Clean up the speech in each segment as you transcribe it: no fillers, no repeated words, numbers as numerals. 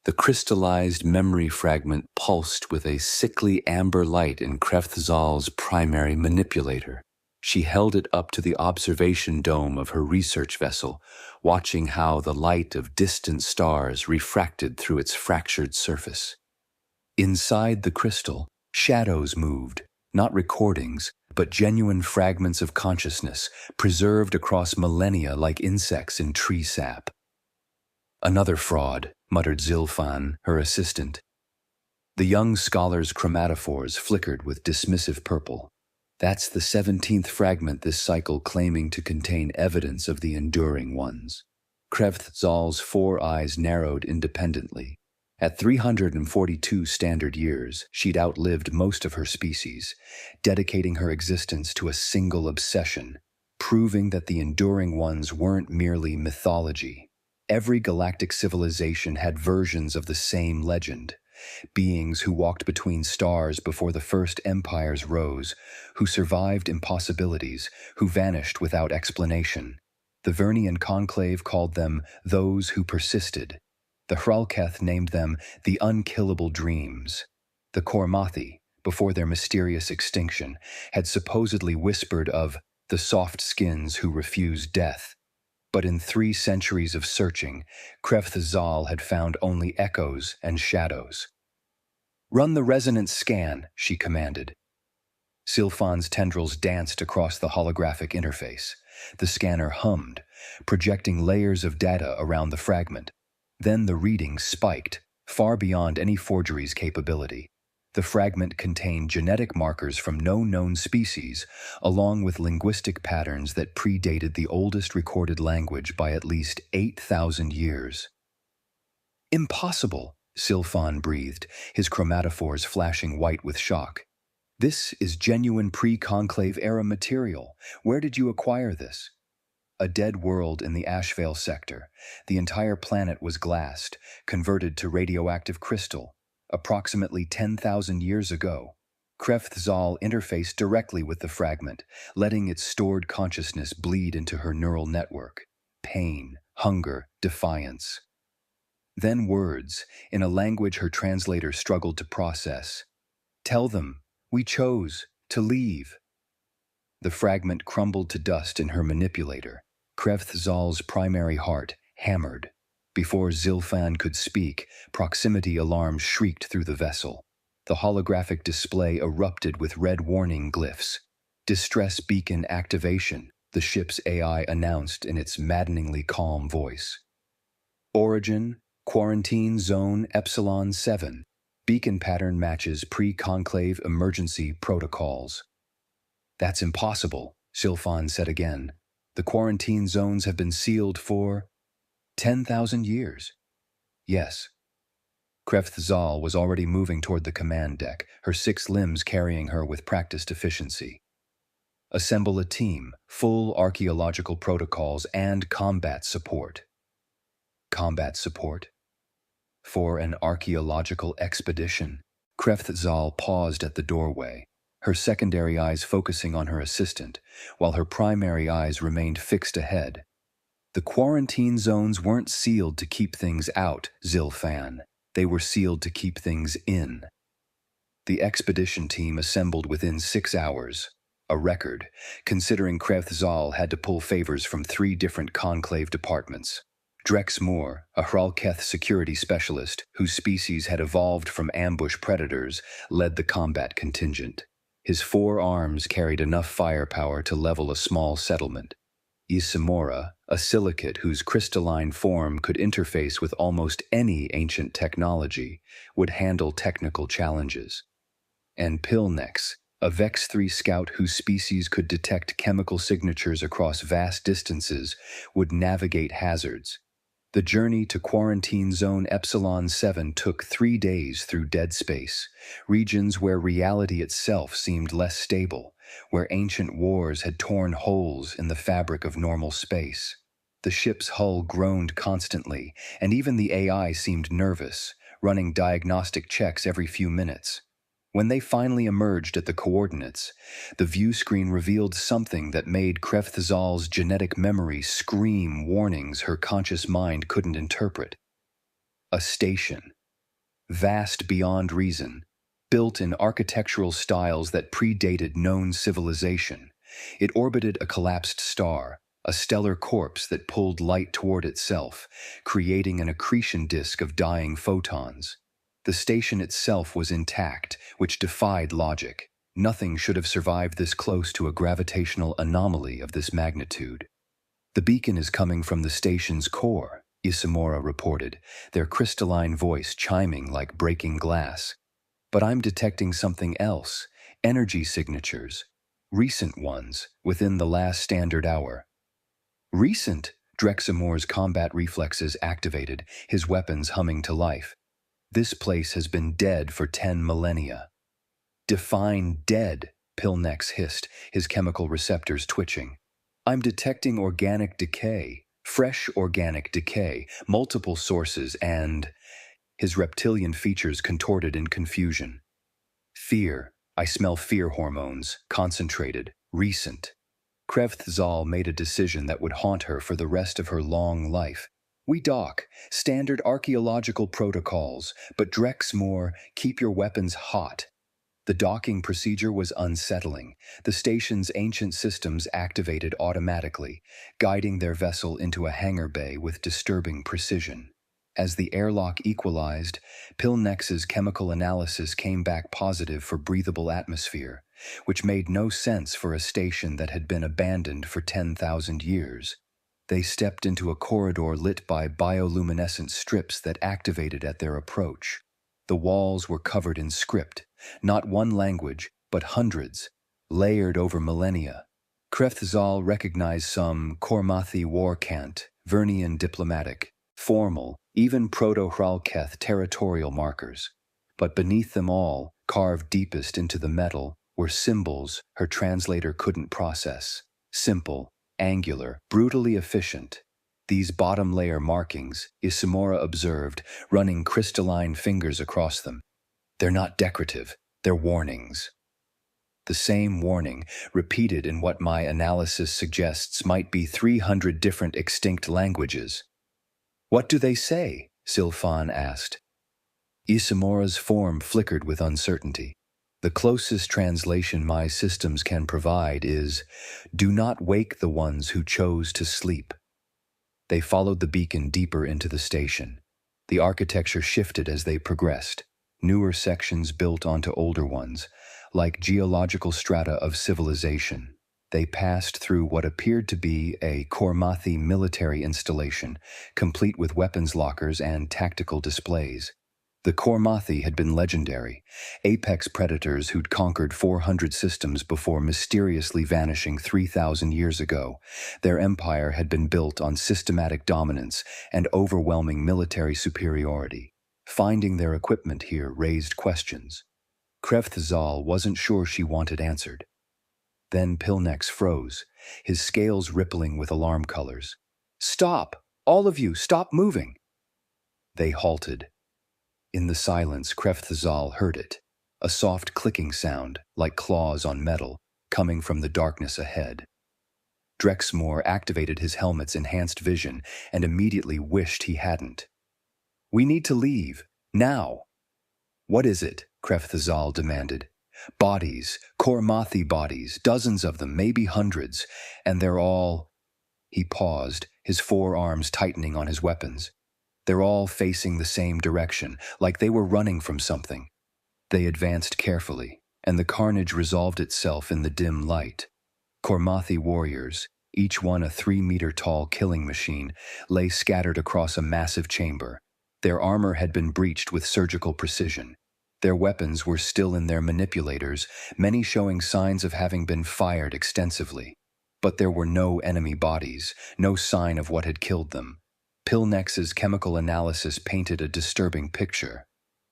The crystallized memory fragment pulsed with a sickly amber light in Krefthzal's primary manipulator. She held it up to the observation dome of her research vessel, watching how the light of distant stars refracted through its fractured surface. Inside the crystal, shadows moved, not recordings, but genuine fragments of consciousness, preserved across millennia like insects in tree sap. "Another fraud," muttered Zilfan, her assistant. The young scholar's chromatophores flickered with dismissive purple. "That's the 17th fragment this cycle claiming to contain evidence of the enduring ones." Krefthzal's four eyes narrowed independently. At 342 standard years, she'd outlived most of her species, dedicating her existence to a single obsession, proving that the enduring ones weren't merely mythology. Every galactic civilization had versions of the same legend. Beings who walked between stars before the first empires rose, who survived impossibilities, who vanished without explanation. The Vernian conclave called them those who persisted. The Hralketh named them the unkillable dreams. The Kormathi, before their mysterious extinction, had supposedly whispered of the soft skins who refused death. But in 3 centuries of searching, Krefthzal had found only echoes and shadows. "Run the resonance scan," she commanded. Zilfan's tendrils danced across the holographic interface. The scanner hummed, projecting layers of data around the fragment. Then the reading spiked, far beyond any forgery's capability. The fragment contained genetic markers from no known species, along with linguistic patterns that predated the oldest recorded language by at least 8,000 years. "Impossible," Zilfan breathed, his chromatophores flashing white with shock. "This is genuine pre-conclave era material. Where did you acquire this?" "A dead world in the Ashvale sector. The entire planet was glassed, converted to radioactive crystal, approximately 10,000 years ago." Krefthzal interfaced directly with the fragment, letting its stored consciousness bleed into her neural network. Pain, hunger, defiance. Then words, in a language her translator struggled to process. "Tell them, we chose to leave." The fragment crumbled to dust in her manipulator. Krefthzal's primary heart hammered. Before Zilfan could speak, proximity alarms shrieked through the vessel. The holographic display erupted with red warning glyphs. "Distress beacon activation," the ship's AI announced in its maddeningly calm voice. "Origin, quarantine zone Epsilon 7. Beacon pattern matches pre-conclave emergency protocols." "That's impossible," Zilfan said again. "The quarantine zones have been sealed for 10,000 years." "Yes." Krefthzal was already moving toward the command deck, her 6 limbs carrying her with practiced efficiency. "Assemble a team, full archaeological protocols, and combat support." "Combat support? For an archaeological expedition?" Krefthzal paused at the doorway, her secondary eyes focusing on her assistant, while her primary eyes remained fixed ahead. "The quarantine zones weren't sealed to keep things out, Zilfan. They were sealed to keep things in." The expedition team assembled within 6 hours, a record, considering Krefthzal had to pull favors from 3 different conclave departments. Drex Moore, a Hralketh security specialist whose species had evolved from ambush predators, led the combat contingent. His 4 arms carried enough firepower to level a small settlement. Isamora, a silicate whose crystalline form could interface with almost any ancient technology, would handle technical challenges. And Pilnex, a Vex 3 scout whose species could detect chemical signatures across vast distances, would navigate hazards. The journey to quarantine zone Epsilon 7 took 3 days through dead space, regions where reality itself seemed less stable, where ancient wars had torn holes in the fabric of normal space. The ship's hull groaned constantly, and even the AI seemed nervous, running diagnostic checks every few minutes. When they finally emerged at the coordinates, the view screen revealed something that made Krefthzal's genetic memory scream warnings her conscious mind couldn't interpret. A station, vast beyond reason, built in architectural styles that predated known civilization. It orbited a collapsed star, a stellar corpse that pulled light toward itself, creating an accretion disk of dying photons. The station itself was intact, which defied logic. Nothing should have survived this close to a gravitational anomaly of this magnitude. The beacon is coming from the station's core, Isamora reported, their crystalline voice chiming like breaking glass. But I'm detecting something else, energy signatures. Recent ones, within the last standard hour. Recent? Drexamore's combat reflexes activated, his weapons humming to life. This place has been dead for 10 millennia. Define dead, Pilnex hissed, his chemical receptors twitching. I'm detecting organic decay, fresh organic decay, multiple sources, and... His reptilian features contorted in confusion. Fear. I smell fear hormones, concentrated, recent. Krevthzal made a decision that would haunt her for the rest of her long life. We dock, standard archaeological protocols, but Drexmore, keep your weapons hot. The docking procedure was unsettling. The station's ancient systems activated automatically, guiding their vessel into a hangar bay with disturbing precision. As the airlock equalized, Pilnex's chemical analysis came back positive for breathable atmosphere, which made no sense for a station that had been abandoned for 10,000 years. They stepped into a corridor lit by bioluminescent strips that activated at their approach. The walls were covered in script, not one language, but hundreds, layered over millennia. Krefthzal recognized some Kormathi war cant, Vernian diplomatic, formal, even Proto-Hralketh territorial markers. But beneath them all, carved deepest into the metal, were symbols her translator couldn't process. Simple, angular, brutally efficient. These bottom-layer markings, Isamora observed, running crystalline fingers across them. They're not decorative, they're warnings. The same warning, repeated in what my analysis suggests might be 300 different extinct languages. What do they say? Sylphan asked. Isamora's form flickered with uncertainty. The closest translation my systems can provide is, "Do not wake the ones who chose to sleep." They followed the beacon deeper into the station. The architecture shifted as they progressed. Newer sections built onto older ones, like geological strata of civilization. They passed through what appeared to be a Kormathi military installation, complete with weapons lockers and tactical displays. The Kormathi had been legendary, apex predators who'd conquered 400 systems before mysteriously vanishing 3,000 years ago. Their empire had been built on systematic dominance and overwhelming military superiority. Finding their equipment here raised questions. Krefthzal wasn't sure she wanted answered. Then Pilnex froze, his scales rippling with alarm colors. "Stop! All of you, stop moving!" They halted. In the silence, Krefthzal heard it, a soft clicking sound, like claws on metal, coming from the darkness ahead. Drexmore activated his helmet's enhanced vision and immediately wished he hadn't. "We need to leave, now." "What is it?" Krefthzal demanded. "Bodies, Kormathi bodies, dozens of them, maybe hundreds, and they're all..." He paused, his forearms tightening on his weapons. "They're all facing the same direction, like they were running from something." They advanced carefully, and the carnage resolved itself in the dim light. Kormathi warriors, each one a 3-meter-tall killing machine, lay scattered across a massive chamber. Their armor had been breached with surgical precision. Their weapons were still in their manipulators, many showing signs of having been fired extensively. But there were no enemy bodies, no sign of what had killed them. Pilnex's chemical analysis painted a disturbing picture.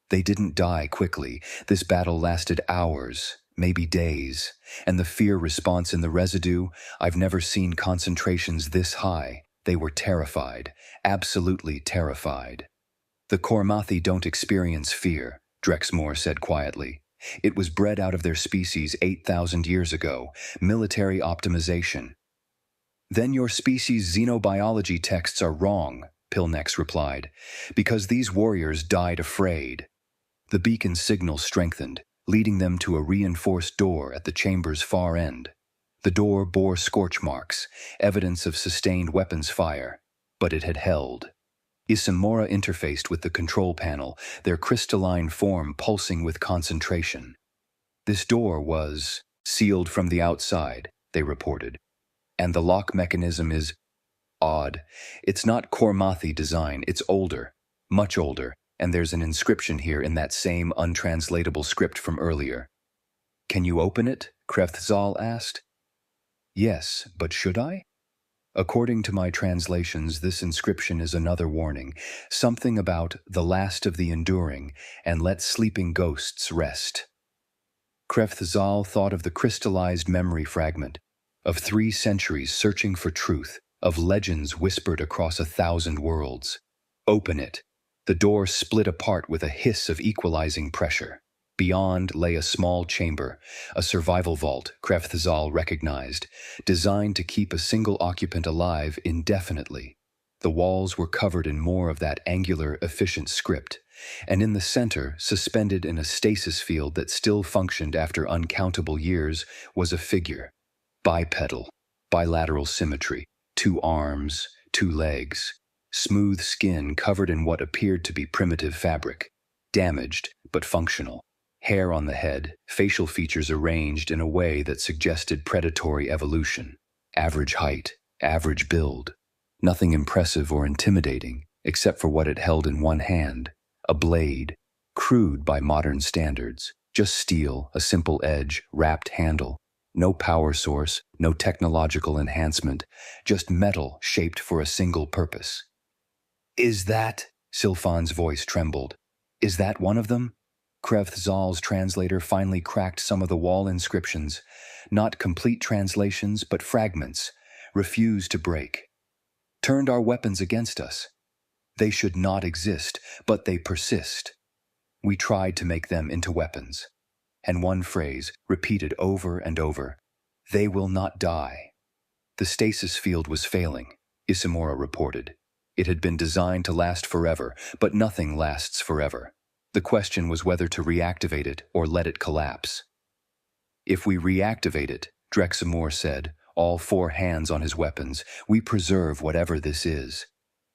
They didn't die quickly. This battle lasted hours, maybe days, and the fear response in the residue, I've never seen concentrations this high. They were terrified, absolutely terrified. "The Kormathi don't experience fear," Drexmore said quietly. "It was bred out of their species 8,000 years ago, military optimization." "Then your species' xenobiology texts are wrong," Pilnex replied, "because these warriors died afraid. The beacon signal strengthened, leading them to a reinforced door at the chamber's far end. The door bore scorch marks, evidence of sustained weapons fire, but it had held. Isamora interfaced with the control panel, their crystalline form pulsing with concentration. This door was sealed from the outside, they reported, and the lock mechanism is odd. It's not Kormathi design, it's older, much older, and there's an inscription here in that same untranslatable script from earlier. Can you open it? Krefthzal asked. Yes, but should I? According to my translations, this inscription is another warning, something about the last of the enduring, and let sleeping ghosts rest. Krefthzal thought of the crystallized memory fragment, of 3 centuries searching for truth, of legends whispered across 1,000 worlds. Open it. The door split apart with a hiss of equalizing pressure. Beyond lay a small chamber, a survival vault Krefthzal recognized, designed to keep a single occupant alive indefinitely. The walls were covered in more of that angular, efficient script, and in the center, suspended in a stasis field that still functioned after uncountable years, was a figure. Bipedal, bilateral symmetry, 2 arms, 2 legs, smooth skin covered in what appeared to be primitive fabric, damaged but functional. Hair on the head, facial features arranged in a way that suggested predatory evolution. Average height, average build. Nothing impressive or intimidating, except for what it held in one hand. A blade, crude by modern standards. Just steel, a simple edge, wrapped handle. No power source, no technological enhancement, just metal shaped for a single purpose. Is that? Silfan's voice trembled. Is that one of them? Krefthzal's translator finally cracked some of the wall inscriptions, not complete translations, but fragments, refused to break. Turned our weapons against us. They should not exist, but they persist. We tried to make them into weapons. And one phrase, repeated over and over, they will not die. The stasis field was failing, Isamora reported. It had been designed to last forever, but nothing lasts forever. The question was whether to reactivate it or let it collapse. If we reactivate it, Drexamore said, all 4 hands on his weapons, we preserve whatever this is.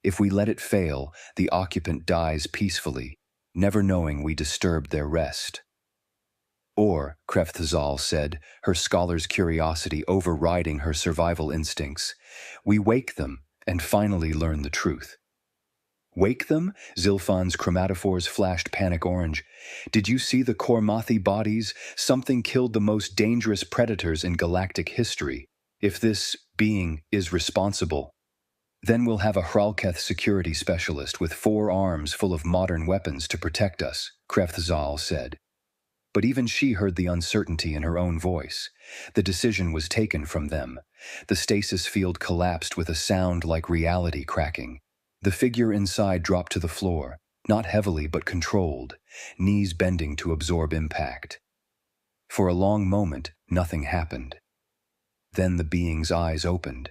If we let it fail, the occupant dies peacefully, never knowing we disturbed their rest. Or, Krefthzal said, her scholar's curiosity overriding her survival instincts, we wake them and finally learn the truth. Wake them? Zilfan's chromatophores flashed panic orange. Did you see the Kormathi bodies? Something killed the most dangerous predators in galactic history. If this being is responsible, then we'll have a Hralketh security specialist with 4 arms full of modern weapons to protect us, Krefthzal said. But even she heard the uncertainty in her own voice. The decision was taken from them. The stasis field collapsed with a sound like reality cracking. The figure inside dropped to the floor, not heavily but controlled, knees bending to absorb impact. For a long moment, nothing happened. Then the being's eyes opened.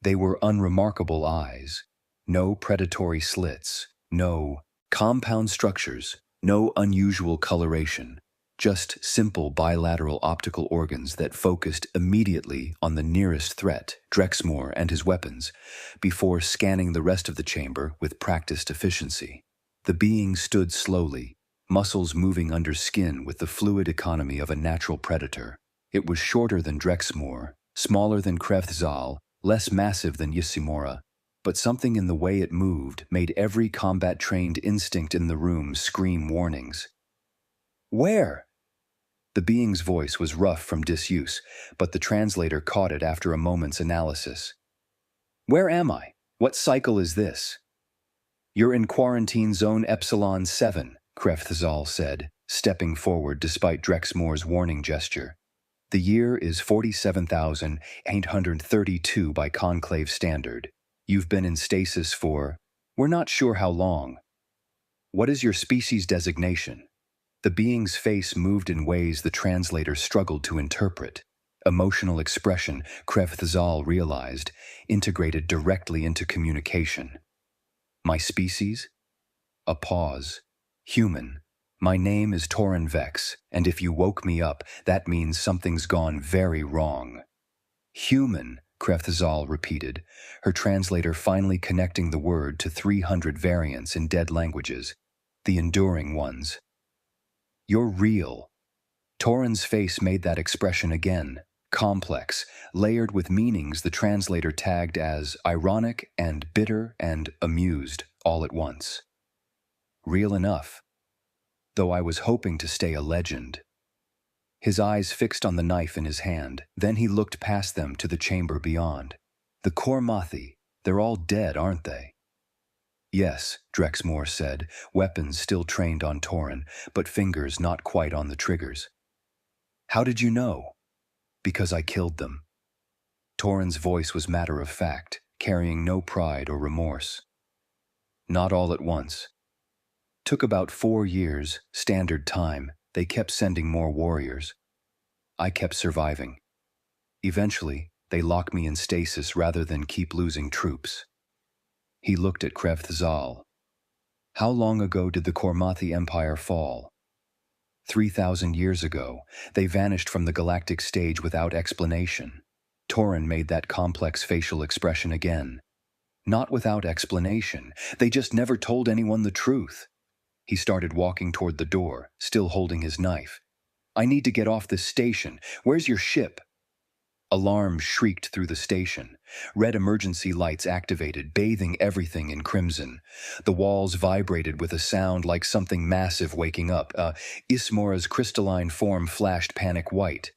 They were unremarkable eyes. No predatory slits, no compound structures, no unusual coloration, just simple bilateral optical organs that focused immediately on the nearest threat, Drexmore and his weapons, before scanning the rest of the chamber with practiced efficiency. The being stood slowly, muscles moving under skin with the fluid economy of a natural predator. It was shorter than Drexmore, smaller than Krefthzal, less massive than Isamora, but something in the way it moved made every combat-trained instinct in the room scream warnings. Where? The being's voice was rough from disuse, but the translator caught it after a moment's analysis. Where am I? What cycle is this? You're in quarantine zone Epsilon 7, Krefthzal said, stepping forward despite Drexmore's warning gesture. The year is 47,832 by conclave standard. You've been in stasis for, we're not sure how long. What is your species designation? The being's face moved in ways the translator struggled to interpret. Emotional expression, Krefthzal realized, integrated directly into communication. My species? A pause. Human. My name is Torrhen Vex, and if you woke me up, that means something's gone very wrong. Human, Krefthzal repeated, her translator finally connecting the word to 300 variants in dead languages, the enduring ones. You're real. Torrhen's face made that expression again, complex, layered with meanings the translator tagged as ironic and bitter and amused all at once. Real enough, though I was hoping to stay a legend. His eyes fixed on the knife in his hand, then he looked past them to the chamber beyond. The Kormathi, they're all dead, aren't they? Yes, Drexmore said, weapons still trained on Torrhen, but fingers not quite on the triggers. How did you know? Because I killed them. Torrhen's voice was matter-of-fact, carrying no pride or remorse. Not all at once. Took about 4 years, standard time. They kept sending more warriors. I kept surviving. Eventually, they locked me in stasis rather than keep losing troops. He looked at Krefthzal. How long ago did the Kormathi Empire fall? 3,000 years ago, they vanished from the galactic stage without explanation. Torrhen made that complex facial expression again. Not without explanation. They just never told anyone the truth. He started walking toward the door, still holding his knife. I need to get off this station. Where's your ship? Alarms shrieked through the station. Red emergency lights activated, bathing everything in crimson. The walls vibrated with a sound like something massive waking up. Ismora's crystalline form flashed panic white.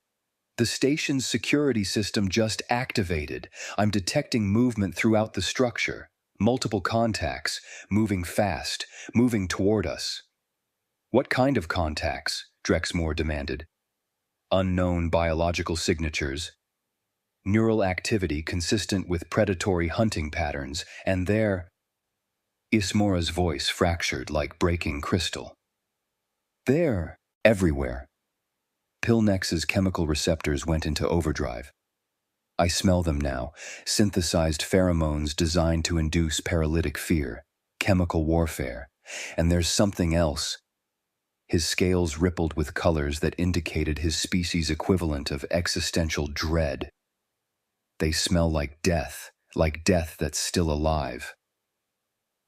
The station's security system just activated. I'm detecting movement throughout the structure. Multiple contacts, moving fast, moving toward us. What kind of contacts? Drexmore demanded. Unknown biological signatures. Neural activity consistent with predatory hunting patterns, and there... Ismora's voice fractured like breaking crystal. They're everywhere. Pilnex's chemical receptors went into overdrive. I smell them now, synthesized pheromones designed to induce paralytic fear, chemical warfare. And there's something else. His scales rippled with colors that indicated his species' equivalent of existential dread. They smell like death that's still alive.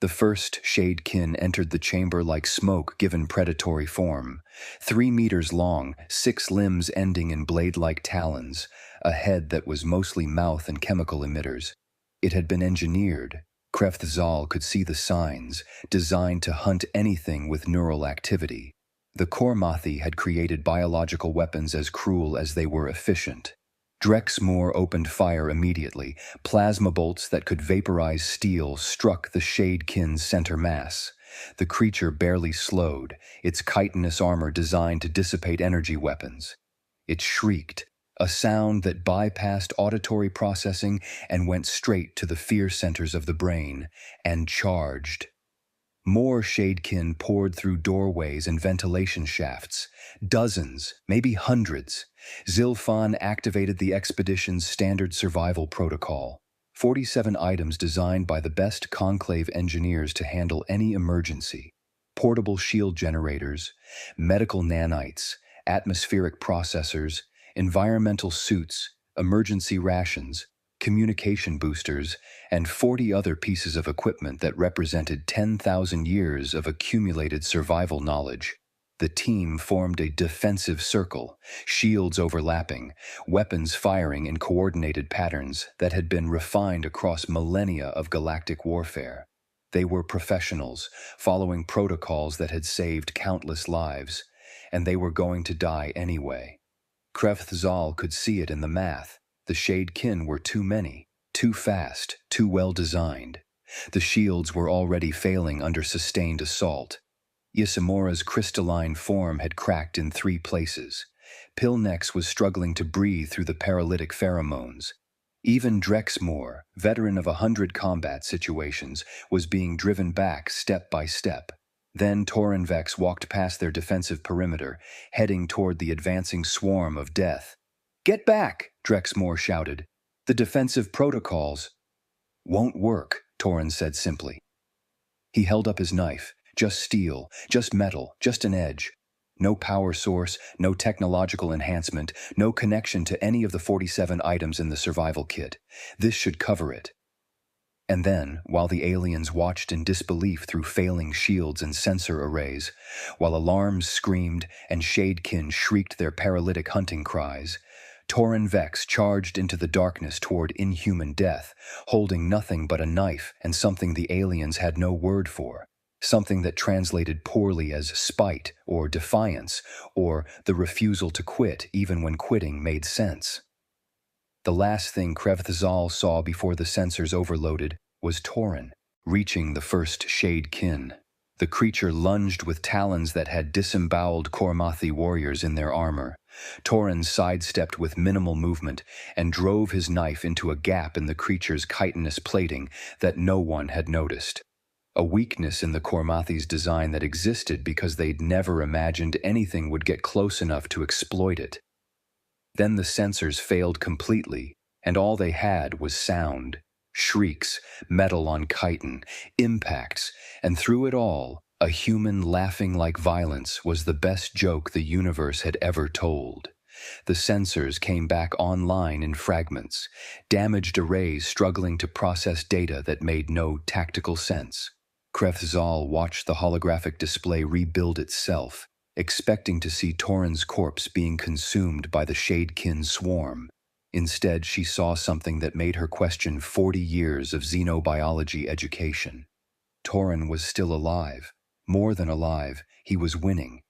The first Shadekin entered the chamber like smoke given predatory form. 3 meters long, 6 limbs ending in blade-like talons, a head that was mostly mouth and chemical emitters. It had been engineered. Krefthzal could see the signs, designed to hunt anything with neural activity. The Kormathi had created biological weapons as cruel as they were efficient. Drexmore opened fire immediately. Plasma bolts that could vaporize steel struck the Shadekin's center mass. The creature barely slowed, its chitinous armor designed to dissipate energy weapons. It shrieked, a sound that bypassed auditory processing and went straight to the fear centers of the brain, and charged. More Shadekin poured through doorways and ventilation shafts. Dozens, maybe hundreds. Zilfan activated the expedition's standard survival protocol. 47 items designed by the best Conclave engineers to handle any emergency. Portable shield generators, medical nanites, atmospheric processors, environmental suits, emergency rations, communication boosters, and 40 other pieces of equipment that represented 10,000 years of accumulated survival knowledge. The team formed a defensive circle, shields overlapping, weapons firing in coordinated patterns that had been refined across millennia of galactic warfare. They were professionals, following protocols that had saved countless lives, and they were going to die anyway. Krefthzal could see it in the math. The Shadekin were too many, too fast, too well designed. The shields were already failing under sustained assault. Isimora's crystalline form had cracked in 3 places. Pilnex was struggling to breathe through the paralytic pheromones. Even Drexmore, veteran of 100 combat situations, was being driven back step by step. Then Torrhen Vex walked past their defensive perimeter, heading toward the advancing swarm of death. "Get back!" Drexmore shouted. "The defensive protocols..." "Won't work," Torrhen said simply. He held up his knife, Just steel, just metal, just an edge. No power source, no technological enhancement, no connection to any of the 47 items in the survival kit. This should cover it. And then, while the aliens watched in disbelief through failing shields and sensor arrays, while alarms screamed and shadekin shrieked their paralytic hunting cries, Torrhen Vex charged into the darkness toward inhuman death, holding nothing but a knife and something the aliens had no word for, something that translated poorly as spite or defiance or the refusal to quit even when quitting made sense. The last thing Krevthzal saw before the sensors overloaded was Torrhen, reaching the first shadekin. The creature lunged with talons that had disemboweled Kormathi warriors in their armor. Torrhen sidestepped with minimal movement and drove his knife into a gap in the creature's chitinous plating that no one had noticed. A weakness in the Kormathi's design that existed because they'd never imagined anything would get close enough to exploit it. Then the sensors failed completely, and all they had was sound. Shrieks, metal on chitin, impacts, and through it all, a human laughing like violence was the best joke the universe had ever told. The sensors came back online in fragments, damaged arrays struggling to process data that made no tactical sense. Krevthzal watched the holographic display rebuild itself, expecting to see Torrhen's corpse being consumed by the shadekin swarm. Instead, she saw something that made her question 40 years of xenobiology education. Torrhen was still alive. More than alive, he was winning.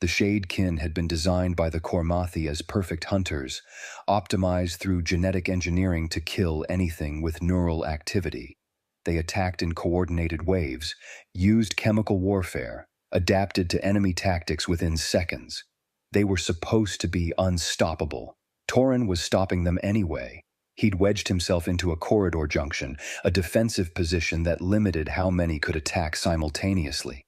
The shadekin had been designed by the Kormathi as perfect hunters, optimized through genetic engineering to kill anything with neural activity. They attacked in coordinated waves, used chemical warfare, adapted to enemy tactics within seconds. They were supposed to be unstoppable. Torrhen was stopping them anyway. He'd wedged himself into a corridor junction, a defensive position that limited how many could attack simultaneously.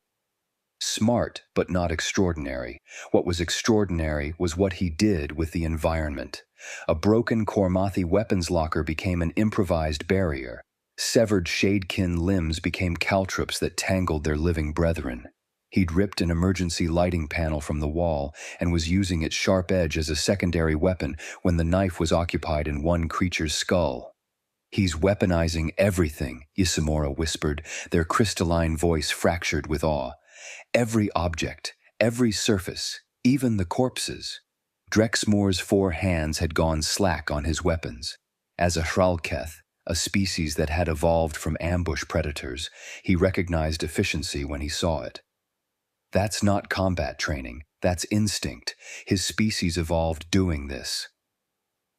Smart, but not extraordinary. What was extraordinary was what he did with the environment. A broken Kormathi weapons locker became an improvised barrier. Severed shadekin limbs became caltrops that tangled their living brethren. He'd ripped an emergency lighting panel from the wall and was using its sharp edge as a secondary weapon when the knife was occupied in one creature's skull. "He's weaponizing everything," Isamora whispered, their crystalline voice fractured with awe. "Every object, every surface, even the corpses." Drexmoor's 4 hands had gone slack on his weapons. As a Hralketh, a species that had evolved from ambush predators, he recognized efficiency when he saw it. That's not combat training, that's instinct. His species evolved doing this.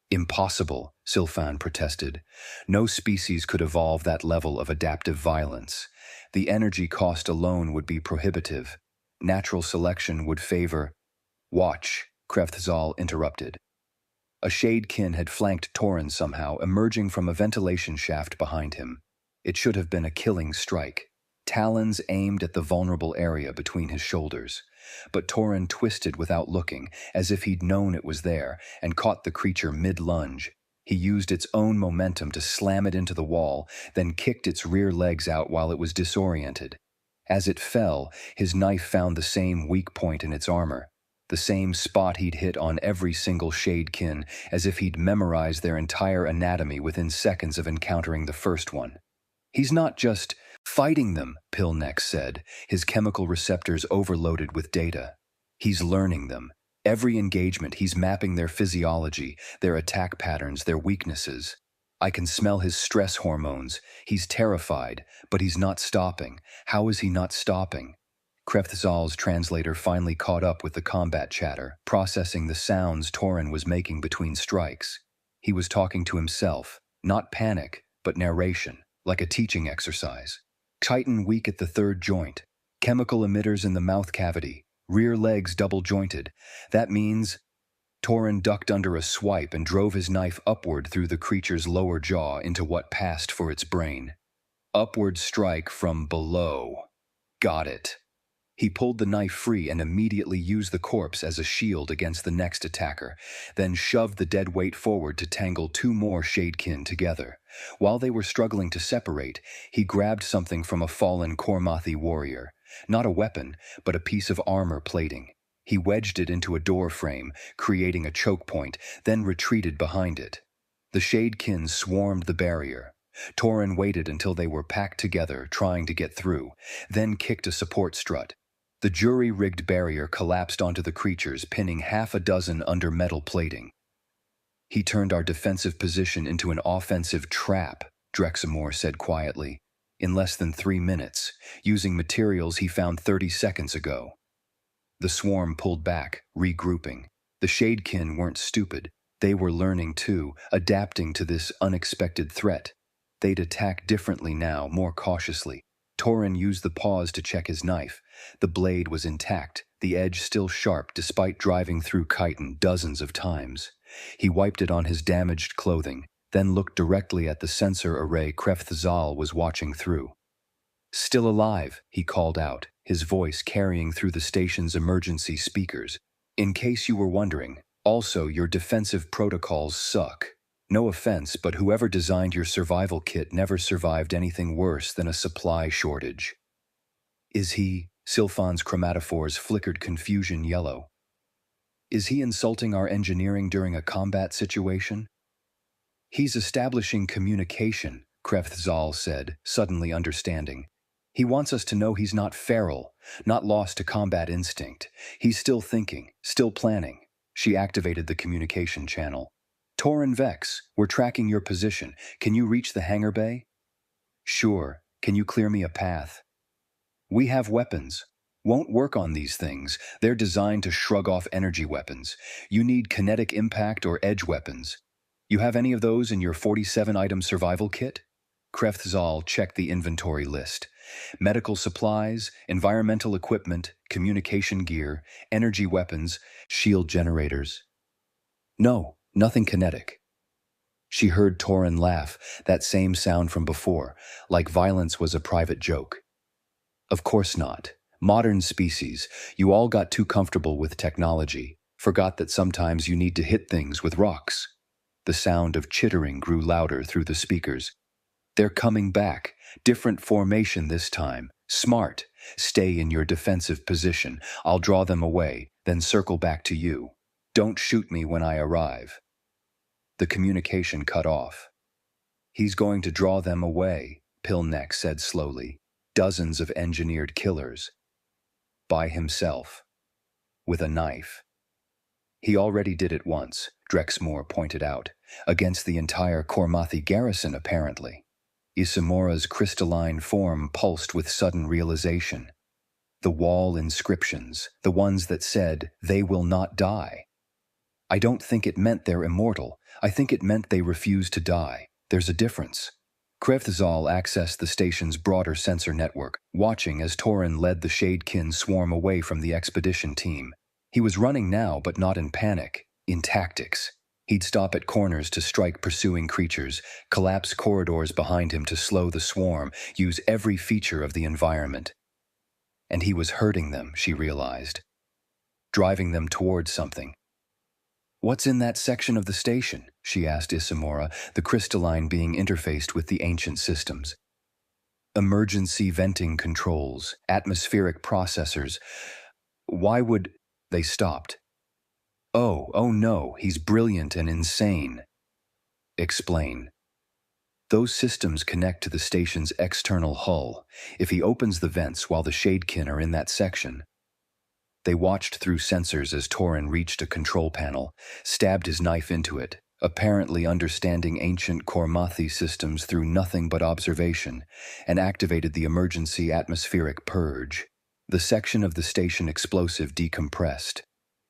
"Impossible," Sylphan protested. "No species could evolve that level of adaptive violence. The energy cost alone would be prohibitive. Natural selection would favor—" "Watch," Krevthzal interrupted. A shadekin had flanked Torrhen somehow, emerging from a ventilation shaft behind him. It should have been a killing strike. Talons aimed at the vulnerable area between his shoulders. But Torrhen twisted without looking, as if he'd known it was there, and caught the creature mid-lunge. He used its own momentum to slam it into the wall, then kicked its rear legs out while it was disoriented. As it fell, his knife found the same weak point in its armor, the same spot he'd hit on every single shadekin, as if he'd memorized their entire anatomy within seconds of encountering the first one. "He's not just fighting them," Pillneck said, his chemical receptors overloaded with data. "He's learning them. Every engagement, he's mapping their physiology, their attack patterns, their weaknesses. I can smell his stress hormones. He's terrified, but he's not stopping. How is he not stopping?" Krevthzal's translator finally caught up with the combat chatter, processing the sounds Torrhen was making between strikes. He was talking to himself, not panic, but narration, like a teaching exercise. "Chitin weak at the 3rd joint. Chemical emitters in the mouth cavity. Rear legs double-jointed. That means—" Torrhen ducked under a swipe and drove his knife upward through the creature's lower jaw into what passed for its brain. Upward strike from below. Got it. He pulled the knife free and immediately used the corpse as a shield against the next attacker, then shoved the dead weight forward to tangle 2 more shadekin together. While they were struggling to separate, he grabbed something from a fallen Kormathi warrior, Not a weapon, but a piece of armor plating. He wedged it into a door frame, creating a choke point, then retreated behind it. The Shadekin swarmed the barrier. Torrhen waited until they were packed together, trying to get through, then kicked a support strut. The jury-rigged barrier collapsed onto the creatures, pinning half a dozen under metal plating. "He turned our defensive position into an offensive trap," Drexamore said quietly, "in less than 3 minutes, using materials he found 30 seconds ago." The swarm pulled back, regrouping. The Shadekin weren't stupid. They were learning too, adapting to this unexpected threat. They'd attack differently now, more cautiously. Torrhen used the pause to check his knife. The blade was intact, the edge still sharp despite driving through chitin dozens of times. He wiped it on his damaged clothing, then looked directly at the sensor array Krefthzal was watching through. "Still alive," he called out, his voice carrying through the station's emergency speakers. "In case you were wondering, also your defensive protocols suck. No offense, but whoever designed your survival kit never survived anything worse than a supply shortage." "Is he?" Sylphan's chromatophores flickered confusion yellow. "Is he insulting our engineering during a combat situation?" "He's establishing communication," Krefthzal said, suddenly understanding. "He wants us to know he's not feral, not lost to combat instinct. He's still thinking, still planning." She activated the communication channel. "Torrhen Vex, we're tracking your position. Can you reach the hangar bay?" "Sure. Can you clear me a path?" "We have weapons. Won't work on these things. They're designed to shrug off energy weapons. You need kinetic impact or edge weapons. You have any of those in your 47-item survival kit?" Krefthzal checked the inventory list. Medical supplies, environmental equipment, communication gear, energy weapons, shield generators. "No, nothing kinetic." She heard Torrhen laugh, that same sound from before, like violence was a private joke. "Of course not. Modern species, you all got too comfortable with technology, forgot that sometimes you need to hit things with rocks." The sound of chittering grew louder through the speakers. "They're coming back. Different formation this time. Smart. Stay in your defensive position. I'll draw them away, then circle back to you. Don't shoot me when I arrive." The communication cut off. "He's going to draw them away," Pillneck said slowly. "Dozens of engineered killers. By himself. With a knife." "He already did it once," Drexamore pointed out. "Against the entire Kormathi garrison, apparently." Isamora's crystalline form pulsed with sudden realization. The wall inscriptions, the ones that said, "They will not die." "I don't think it meant they're immortal. I think it meant they refuse to die. There's a difference." Krefthzal accessed the station's broader sensor network, watching as Torrhen led the Shadekin swarm away from the expedition team. He was running now, but not in panic, in tactics. He'd stop at corners to strike pursuing creatures, collapse corridors behind him to slow the swarm, use every feature of the environment. And he was hurting them, she realized. Driving them towards something. "What's in that section of the station?" she asked Isamora, the crystalline being interfaced with the ancient systems. "Emergency venting controls, atmospheric processors. Why would—" They stopped. Oh no, he's brilliant and insane." "Explain." "Those systems connect to the station's external hull. If he opens the vents while the Shadekin are in that section—" They watched through sensors as Torrhen reached a control panel, stabbed his knife into it, apparently understanding ancient Kormathi systems through nothing but observation, and activated the emergency atmospheric purge. The section of the station explosive decompressed.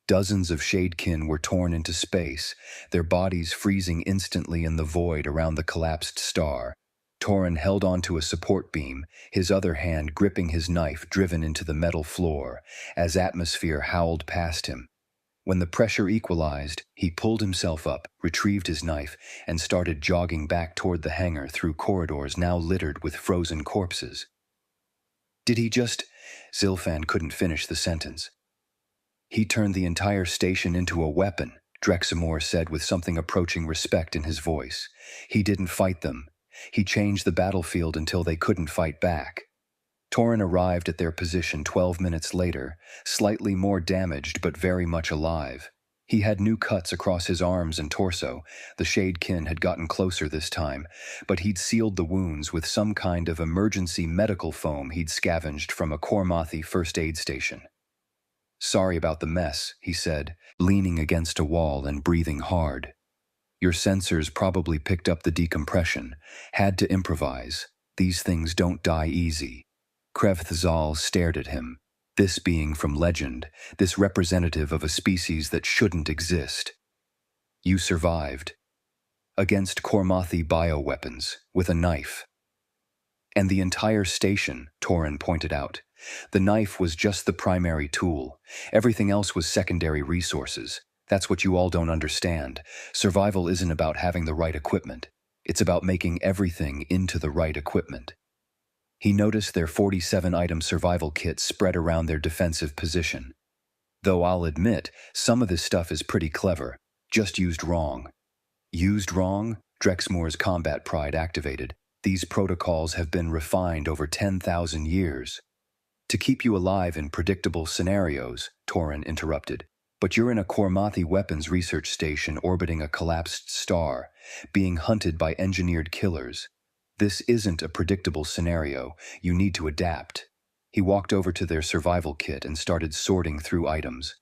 Dozens of Shadekin were torn into space, their bodies freezing instantly in the void around the collapsed star. Torrhen held onto a support beam, his other hand gripping his knife driven into the metal floor, as atmosphere howled past him. When the pressure equalized, he pulled himself up, retrieved his knife, and started jogging back toward the hangar through corridors now littered with frozen corpses. "Did he just—" Sylphan couldn't finish the sentence. "He turned the entire station into a weapon," Drexamore said with something approaching respect in his voice. "He didn't fight them. He changed the battlefield until they couldn't fight back." Torrhen arrived at their position 12 minutes later, slightly more damaged but very much alive. He had new cuts across his arms and torso. The Shadekin had gotten closer this time, but he'd sealed the wounds with some kind of emergency medical foam he'd scavenged from a Kormathi first aid station. "Sorry about the mess," he said, leaning against a wall and breathing hard. "Your sensors probably picked up the decompression. Had to improvise. These things don't die easy." Krevthzal stared at him. This being from legend, this representative of a species that shouldn't exist. "You survived. Against Kormathi bioweapons, with a knife." "And the entire station," Torrhen pointed out. "The knife was just the primary tool. Everything else was secondary resources. That's what you all don't understand. Survival isn't about having the right equipment. It's about making everything into the right equipment." He noticed their 47-item survival kit spread around their defensive position. "Though I'll admit, some of this stuff is pretty clever, just used wrong." "Used wrong?" Drexmoor's combat pride activated. "These protocols have been refined over 10,000 years. To keep you alive in predictable scenarios," Torrhen interrupted. "But you're in a Kormathi weapons research station orbiting a collapsed star, being hunted by engineered killers. This isn't a predictable scenario. You need to adapt." He walked over to their survival kit and started sorting through items.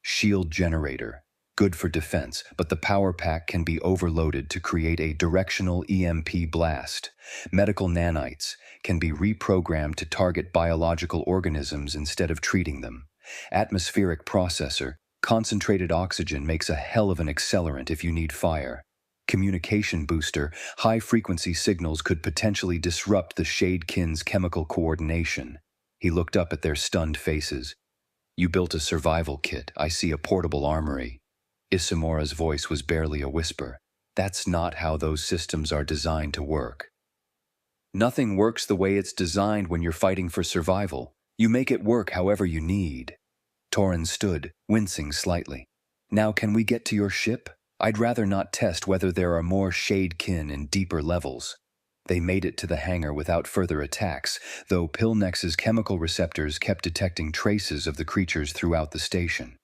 "Shield generator. Good for defense, but the power pack can be overloaded to create a directional EMP blast. Medical nanites can be reprogrammed to target biological organisms instead of treating them. Atmospheric processor. Concentrated oxygen makes a hell of an accelerant if you need fire. Communication booster. High-frequency signals could potentially disrupt the Shadekin's chemical coordination." He looked up at their stunned faces. "You built a survival kit. I see a portable armory." Isimora's voice was barely a whisper. "That's not how those systems are designed to work." "Nothing works the way it's designed when you're fighting for survival. You make it work however you need." Torrhen stood, wincing slightly. "Now can we get to your ship? I'd rather not test whether there are more Shadekin in deeper levels." They made it to the hangar without further attacks, though Pilnex's chemical receptors kept detecting traces of the creatures throughout the station.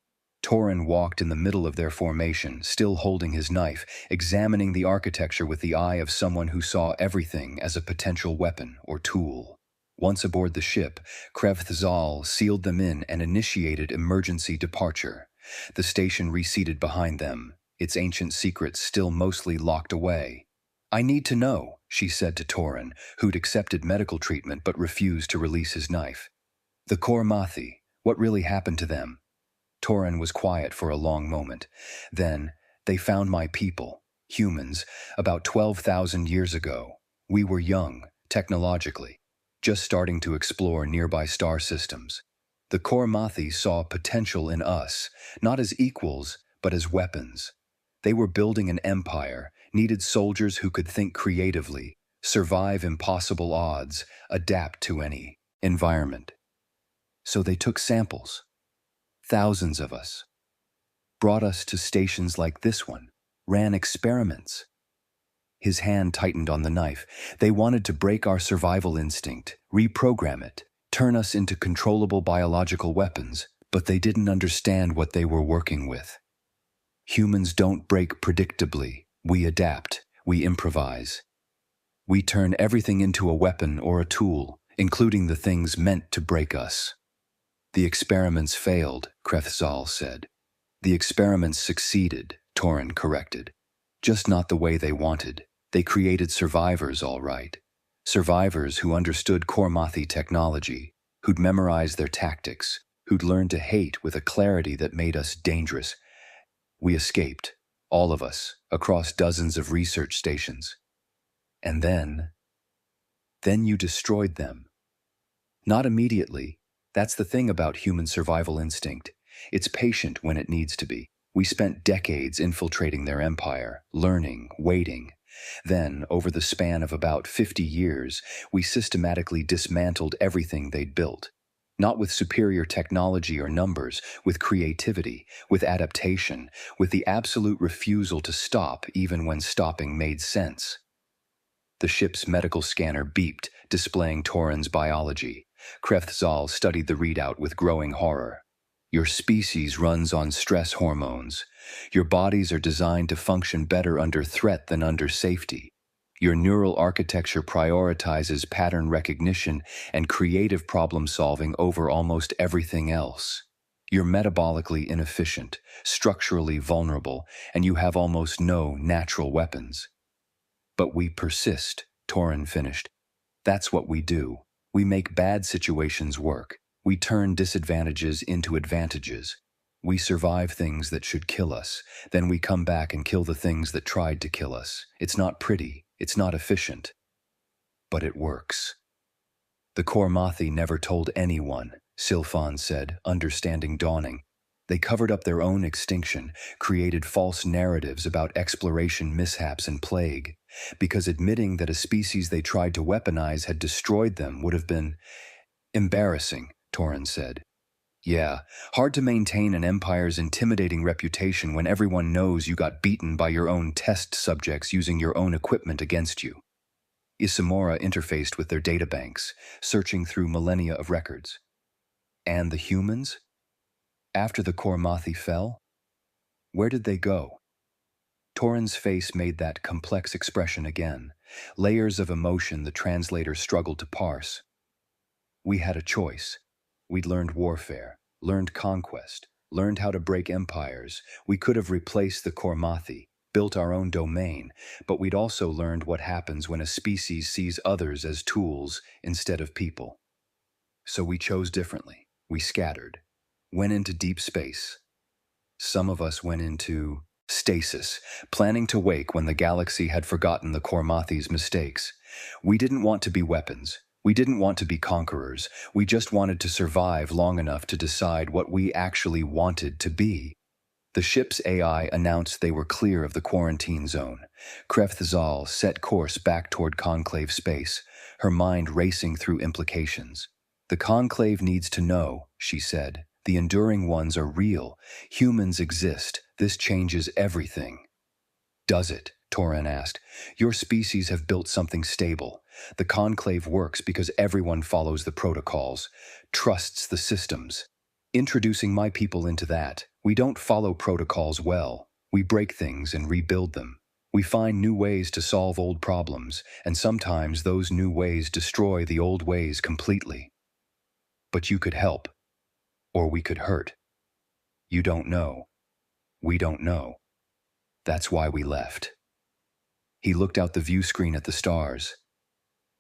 Torrhen walked in the middle of their formation, still holding his knife, examining the architecture with the eye of someone who saw everything as a potential weapon or tool. Once aboard the ship, Krevthzal sealed them in and initiated emergency departure. The station receded behind them, its ancient secrets still mostly locked away. "I need to know," she said to Torrhen, who'd accepted medical treatment but refused to release his knife. "The Kormathi, what really happened to them?" Torrhen was quiet for a long moment. Then, "They found my people, humans, about 12,000 years ago. We were young, technologically, just starting to explore nearby star systems. The Kormathi saw potential in us, not as equals, but as weapons. They were building an empire, needed soldiers who could think creatively, survive impossible odds, adapt to any environment. So they took samples. Thousands of us. Brought us to stations like this one, ran experiments." His hand tightened on the knife. "They wanted to break our survival instinct, reprogram it, turn us into controllable biological weapons, but they didn't understand what they were working with. Humans don't break predictably. We adapt, we improvise. We turn everything into a weapon or a tool, including the things meant to break us." "The experiments failed," Krevthzal said. "The experiments succeeded," Torrhen corrected. "Just not the way they wanted. They created survivors, all right. Survivors who understood Kormathi technology, who'd memorized their tactics, who'd learned to hate with a clarity that made us dangerous. We escaped, all of us, across dozens of research stations. And then you destroyed them." "Not immediately. That's the thing about human survival instinct. It's patient when it needs to be. We spent decades infiltrating their empire, learning, waiting. Then, over the span of about 50 years, we systematically dismantled everything they'd built. Not with superior technology or numbers, with creativity, with adaptation, with the absolute refusal to stop even when stopping made sense." The ship's medical scanner beeped, displaying Torrhen's biology. Kreftzal studied the readout with growing horror. Your species runs on stress hormones. Your bodies are designed to function better under threat than under safety. Your neural architecture prioritizes pattern recognition and creative problem solving over almost everything else. You're metabolically inefficient, structurally vulnerable, and you have almost no natural weapons. But we persist, Torrhen finished. That's what we do. We make bad situations work. We turn disadvantages into advantages. We survive things that should kill us, then we come back and kill the things that tried to kill us. It's not pretty, it's not efficient, but it works. The Kormathi never told anyone, Silfan said, understanding dawning. They covered up their own extinction, created false narratives about exploration mishaps and plague, because admitting that a species they tried to weaponize had destroyed them would have been embarrassing, Torrhen said. Yeah, hard to maintain an empire's intimidating reputation when everyone knows you got beaten by your own test subjects using your own equipment against you. Isamora interfaced with their databanks, searching through millennia of records. And the humans? After the Kormathi fell? Where did they go? Torrhen's face made that complex expression again, layers of emotion the translator struggled to parse. We had a choice. We'd learned warfare, learned conquest, learned how to break empires. We could have replaced the Kormathi, built our own domain, but we'd also learned what happens when a species sees others as tools instead of people. So we chose differently. We scattered, went into deep space. Some of us went into stasis, planning to wake when the galaxy had forgotten the Kormathi's mistakes. We didn't want to be weapons. We didn't want to be conquerors. We just wanted to survive long enough to decide what we actually wanted to be. The ship's AI announced they were clear of the quarantine zone. Kreftzal set course back toward Conclave space, her mind racing through implications. The Conclave needs to know, she said. The enduring ones are real. Humans exist. This changes everything. Does it? Torrhen asked. Your species have built something stable. The Conclave works because everyone follows the protocols, trusts the systems. Introducing my people into that, we don't follow protocols well. We break things and rebuild them. We find new ways to solve old problems, and sometimes those new ways destroy the old ways completely. But you could help. Or we could hurt. You don't know. We don't know. That's why we left. He looked out the view screen at the stars.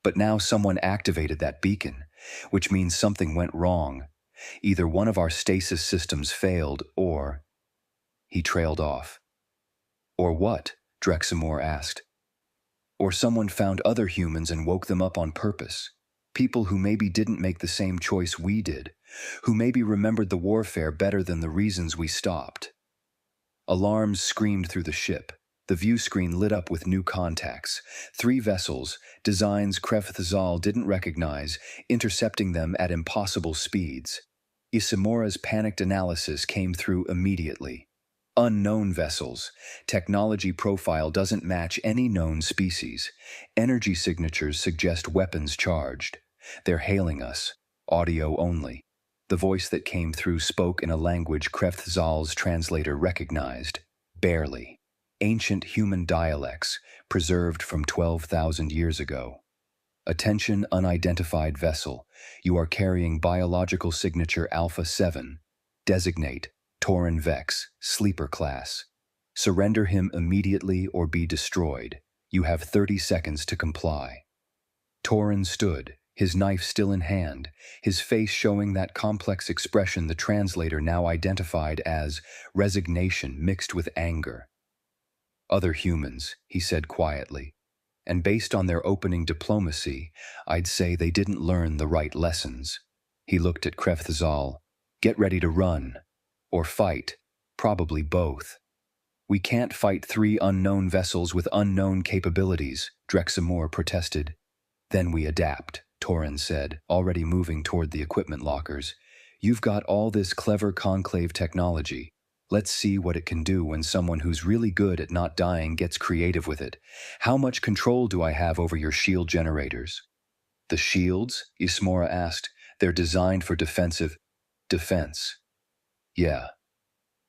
But now someone activated that beacon, which means something went wrong. Either one of our stasis systems failed, or... He trailed off. Or what? Drexamore asked. Or someone found other humans and woke them up on purpose. People who maybe didn't make the same choice we did, who maybe remembered the warfare better than the reasons we stopped. Alarms screamed through the ship. The view screen lit up with new contacts. 3 vessels, designs Kreftzal didn't recognize, intercepting them at impossible speeds. Isamora's panicked analysis came through immediately. Unknown vessels. Technology profile doesn't match any known species. Energy signatures suggest weapons charged. They're hailing us. Audio only. The voice that came through spoke in a language Kreftzal's translator recognized. Barely. Ancient human dialects, preserved from 12,000 years ago. Attention, unidentified vessel. You are carrying biological signature Alpha 7. Designate Torrhen Vex, sleeper class. Surrender him immediately or be destroyed. You have 30 seconds to comply. Torrhen stood, his knife still in hand, his face showing that complex expression the translator now identified as resignation mixed with anger. Other humans, he said quietly, and based on their opening diplomacy, I'd say they didn't learn the right lessons. He looked at Kreftzal. Get ready to run. Or fight. Probably both. We can't fight 3 unknown vessels with unknown capabilities, Drexamore protested. Then we adapt, Torrhen said, already moving toward the equipment lockers. You've got all this clever conclave technology. Let's see what it can do when someone who's really good at not dying gets creative with it. How much control do I have over your shield generators? The shields? Ismora asked. They're designed for defense. Yeah,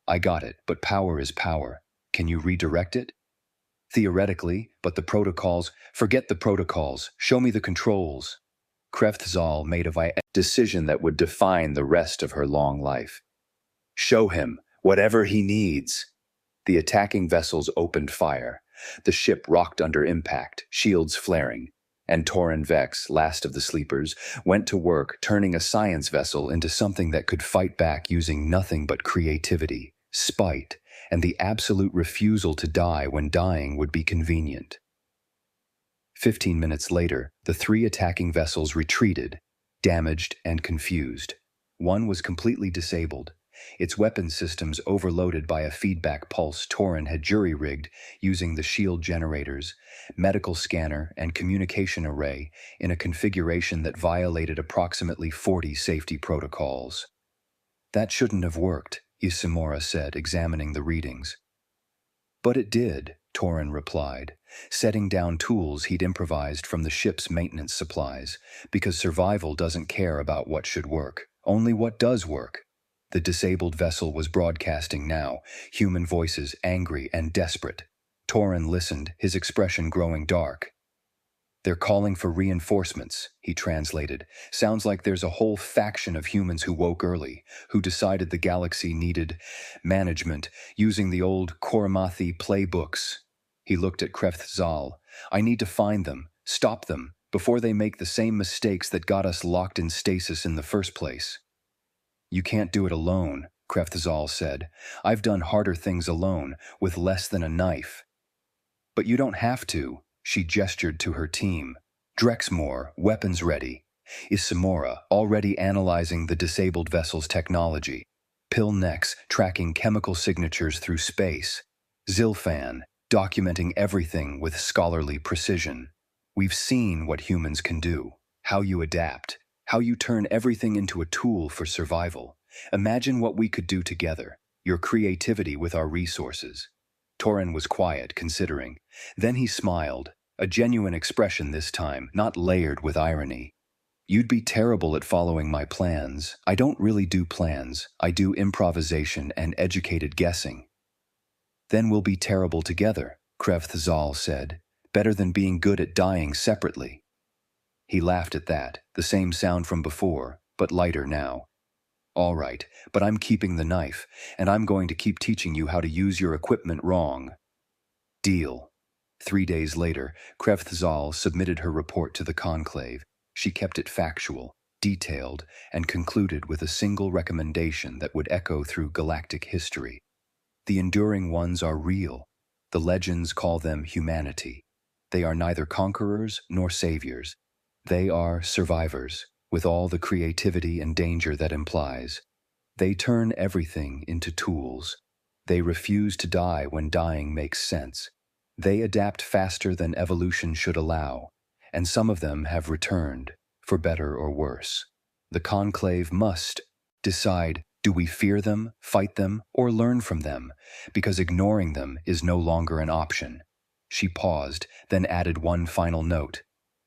I got it, but power is power. Can you redirect it? Theoretically, but the protocols, forget the protocols, show me the controls. Kreftzal made a decision that would define the rest of her long life. Show him, whatever he needs. The attacking vessels opened fire. The ship rocked under impact, shields flaring. And Torrhen Vex, last of the sleepers, went to work turning a science vessel into something that could fight back using nothing but creativity, spite, and the absolute refusal to die when dying would be convenient. 15 minutes later, the 3 attacking vessels retreated, damaged and confused. One was completely disabled, its weapon systems overloaded by a feedback pulse Torrhen had jury-rigged using the shield generators, medical scanner, and communication array in a configuration that violated approximately 40 safety protocols. That shouldn't have worked, Isamura said, examining the readings. But it did, Torrhen replied, setting down tools he'd improvised from the ship's maintenance supplies, because survival doesn't care about what should work, only what does work. The disabled vessel was broadcasting now, human voices angry and desperate. Torrhen listened, his expression growing dark. They're calling for reinforcements, he translated. Sounds like there's a whole faction of humans who woke early, who decided the galaxy needed management, using the old Kormathi playbooks. He looked at Kreftzal. I need to find them, stop them, before they make the same mistakes that got us locked in stasis in the first place. You can't do it alone, Kreftzal said. I've done harder things alone, with less than a knife. But you don't have to, she gestured to her team. Drexmore, weapons ready. Isamura, already analyzing the disabled vessel's technology. Pilnex, tracking chemical signatures through space. Zilfan, documenting everything with scholarly precision. We've seen what humans can do, how you adapt, how you turn everything into a tool for survival. Imagine what we could do together, your creativity with our resources. Torrhen was quiet, considering. Then he smiled, a genuine expression this time, not layered with irony. You'd be terrible at following my plans. I don't really do plans. I do improvisation and educated guessing. Then we'll be terrible together, Kreftzal said. Better than being good at dying separately. He laughed at that, the same sound from before, but lighter now. All right, but I'm keeping the knife, and I'm going to keep teaching you how to use your equipment wrong. Deal. 3 days later, Kreftzal submitted her report to the conclave. She kept it factual, detailed, and concluded with a single recommendation that would echo through galactic history. The enduring ones are real. The legends call them humanity. They are neither conquerors nor saviors. They are survivors, with all the creativity and danger that implies. They turn everything into tools. They refuse to die when dying makes sense. They adapt faster than evolution should allow, and some of them have returned, for better or worse. The conclave must decide, do we fear them, fight them, or learn from them, because ignoring them is no longer an option. She paused, then added one final note.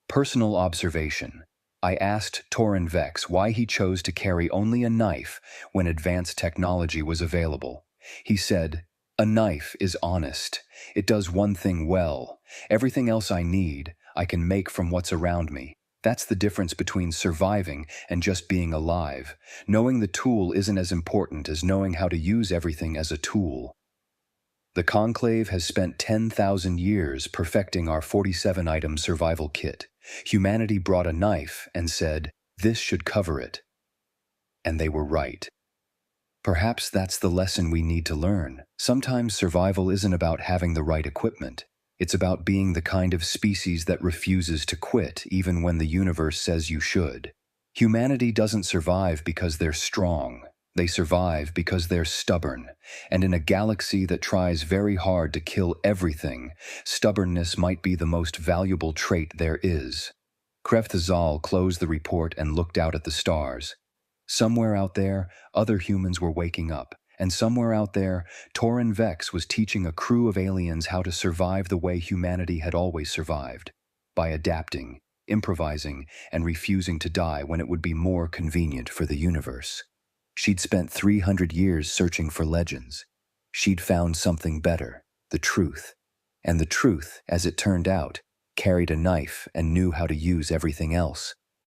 Personal observation. I asked Torrhen Vex why he chose to carry only a knife when advanced technology was available. He said, a knife is honest. It does one thing well. Everything else I need, I can make from what's around me. That's the difference between surviving and just being alive. Knowing the tool isn't as important as knowing how to use everything as a tool. The conclave has spent 10,000 years perfecting our 47-item survival kit. Humanity brought a knife and said, this should cover it. And they were right. Perhaps that's the lesson we need to learn. Sometimes survival isn't about having the right equipment. It's about being the kind of species that refuses to quit even when the universe says you should. Humanity doesn't survive because they're strong. They survive because they're stubborn. And in a galaxy that tries very hard to kill everything, stubbornness might be the most valuable trait there is. Kreftzal closed the report and looked out at the stars. Somewhere out there, other humans were waking up. And somewhere out there, Torrhen Vex was teaching a crew of aliens how to survive the way humanity had always survived, by adapting, improvising and refusing to die when it would be more convenient for the universe. She'd spent 300 years searching for legends. She'd found something better, the truth. And the truth, as it turned out, carried a knife and knew how to use everything else.